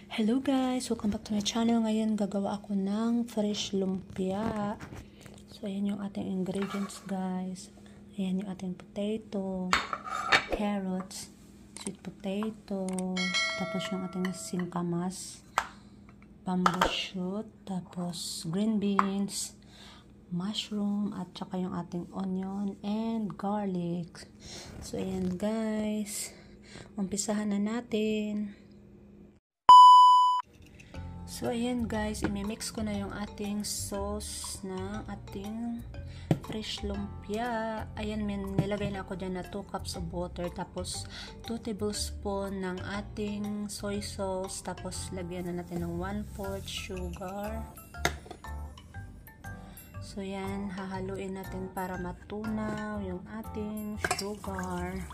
Hello guys! Welcome back to my channel. Ngayon gagawa ako ng fresh lumpia. So ayan yung ating ingredients guys. Ayan yung ating potato, carrots, sweet potato, tapos yung ating singkamas, bamboo shoot, tapos green beans, mushroom, at saka yung ating onion and garlic. So ayan guys, umpisahan na natin. So, ayan guys, imimix ko na yung ating sauce ng ating fresh lumpia. Ayan, nilagay na ako dyan na 2 cups of water, tapos 2 tablespoon ng ating soy sauce, tapos lagyan na natin ng 1/4 sugar. So, yan, hahaluin natin para matunaw yung ating sugar.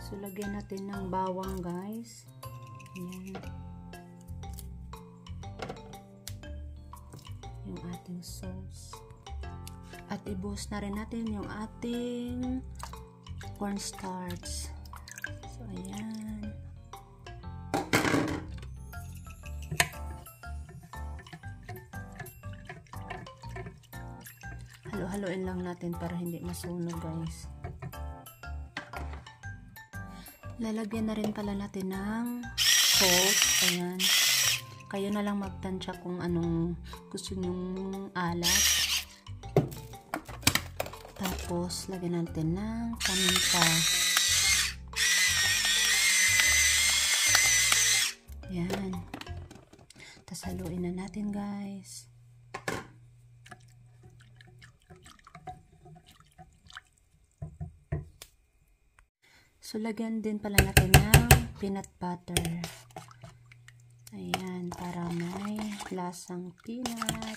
So, lagyan natin ng bawang guys. Ayan. Yung ating sauce. At ibuhos na rin natin yung ating cornstarch. So, ayan. Halo-haloin lang natin para hindi masunog guys. Lalagyan na rin pala natin ng salt. Ayan. Kayo na lang magtansya kung anong gusto nyong alat. Tapos, lagyan natin ng paminta. Ayan. Tapos, haluin na natin guys. So, lagyan din pala natin ng peanut butter. Ayan, para may lasang peanut.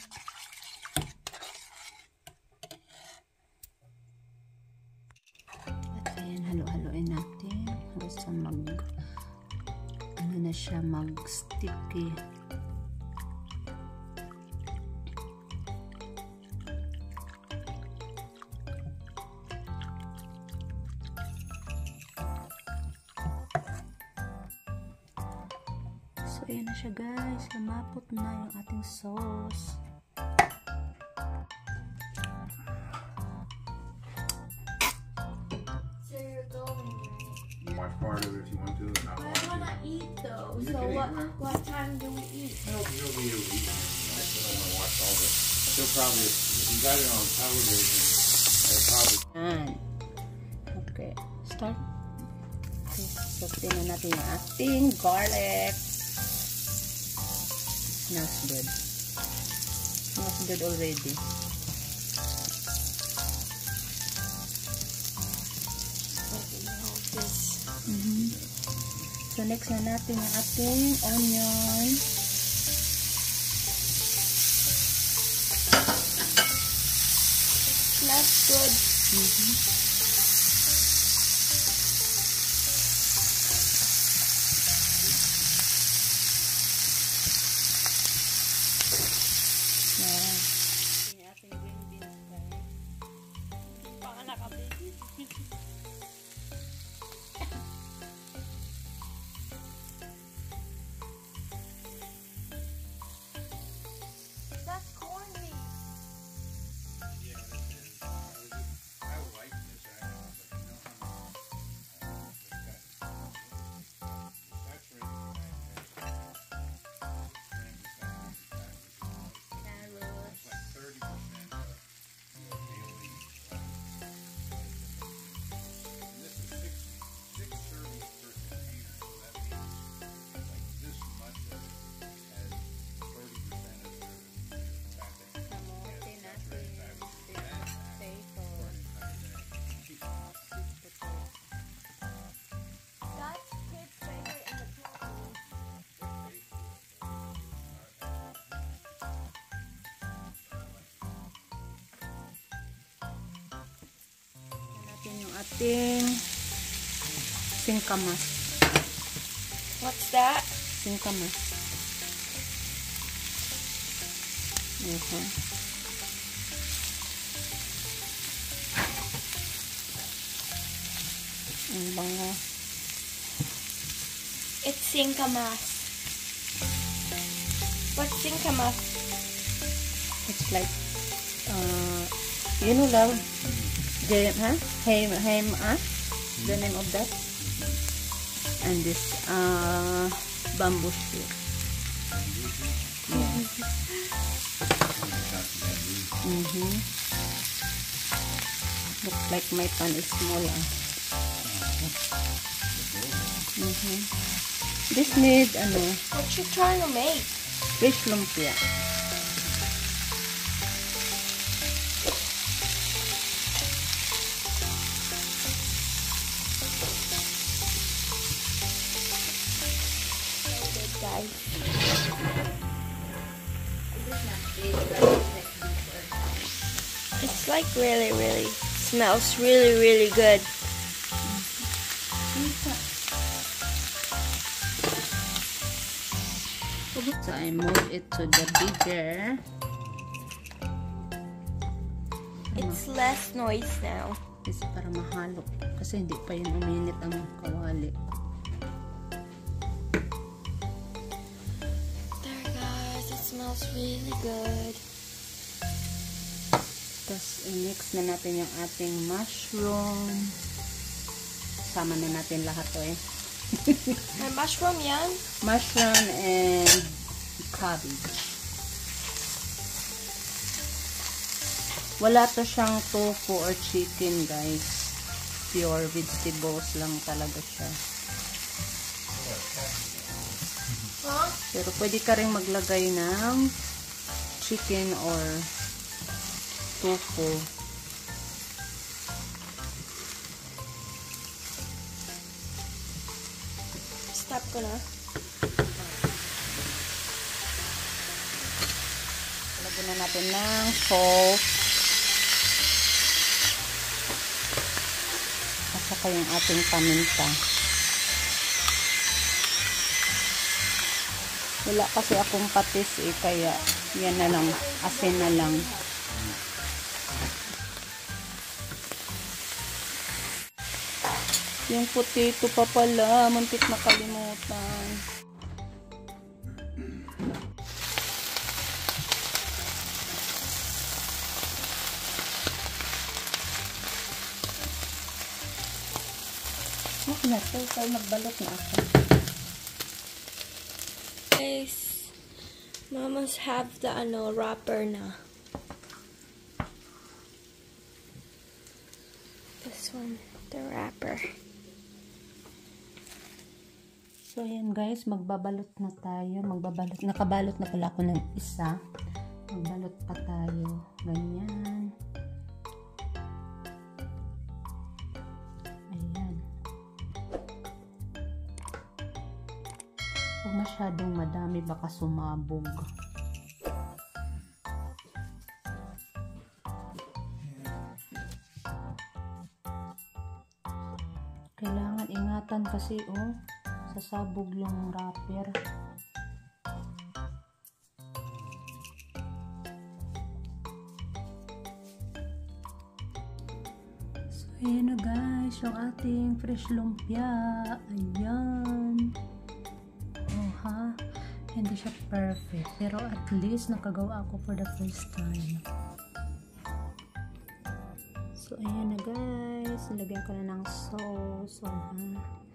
At ayan, halo-haloin natin hanggang sa ano na siya, mag-sticky. So, ayan na siya guys. Lumapot na yung ating sauce. So, you're going, right? You watch part of it if you want to. And I'll I watch want to it. eat, though. You So, can eat, what time do we eat? You'll be able to eat it. I still don't want to watch all of it. They'll probably, if you got it on television, they'll probably. Ayan. Okay. Start. Okay. So, tingnan natin yung ating garlic. Smells good. Smells good already. So, next na natin yung ating onion. Smells good. Ayan. Yung ating green beans guys. That's corned beef. Yeah, this is. I like this actually, but you know how Carrots. like 30% of your daily and this is six servings per container, so that means like this much of it has 30% of your fat that you Kamote get natin. saturated fat Potato. for an entire day. Sweet potato. That's kid's favorite in the Philippines. Ayan natin yung ating singkamas. What's that? Singkamas. Okay. Ang bango. singkamas? What's singkamas? It's like, you know, love, the name of that, and this bamboo shoot. Yeah. Looks like my pan is small. This need What you trying to make? fish lumpia. Guys. It's like really smells really good. So I move it to the bigger. It's less noise now. Is para mahalo kasi hindi pa yun uminit ang kawali. There guys, it smells really good. Tapos i-mix na natin yung ating mushroom. Sama na natin lahat to eh. May mushroom yan? Mushroom and cabbage. Wala to siyang tofu or chicken guys. Pure vegetables lang talaga siya. Huh? Pero pwede ka rin maglagay ng chicken or tofu. Stop ko na. Lagyan na natin ng salt. At saka yung ating paminta. Wala kasi akong patis eh, kaya yan na lang, asin na lang. Yung potato pa pala, muntik makalimutan. Okay na to, kaya magbalot na ako. Guys, Mama's have the wrapper na. This one, the wrapper. So, ayan guys, magbabalot na tayo. Nakabalot na pala ako ng isa. Magbalot pa tayo. Ganyan. Ayan. Huwag masyadong madami, baka sumabog. Kailangan ingatan kasi, sasabog yung wrapper. So, ayan na guys, yung ating fresh lumpia. Ayan. Oh ha, hindi siya perfect. Pero at least nakagawa ako for the first time. So, ayan na guys. Nilagyan ko na ng sauce. Oh ha.